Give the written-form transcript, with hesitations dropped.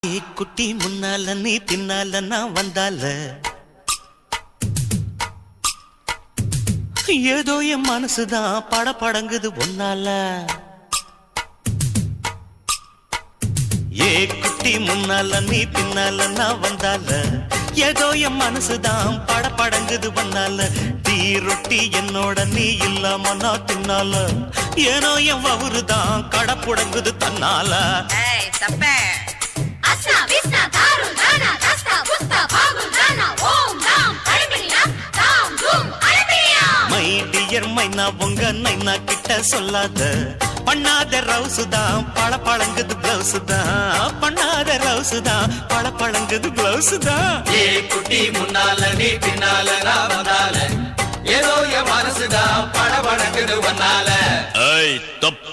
குட்டி முன்னால நீ பின்னால நான் வந்தால ஏதோ என் மனசுதான் படபடங்குது ஒன்னால. ஏ குட்டி முன்னால நீ பின்னால நான் வந்தால ஏதோ என் மனசுதான் படபடங்குது ஒன்னால. டீ ரொட்டி என்னோட நீ இல்லாம நான் தின்னால ஏனோ என் வவுறுதான் கடப்புடங்குது தன்னால. மை டியர் மைனா உங்க நைனா கிட்ட சொல்லாத பண்ணாத ரவுசுதான் பழ பழங்குது பிளவுசுதான் பண்ணாத ரவுசுதான் பழ பழங்குது பிளவுசுதான். ஏ குட்டி முன்னால நீ பின்னால நான் வந்தால ஏதோ என் மனசுதான் பட பழங்குது வந்தால. ஐய் தப்பு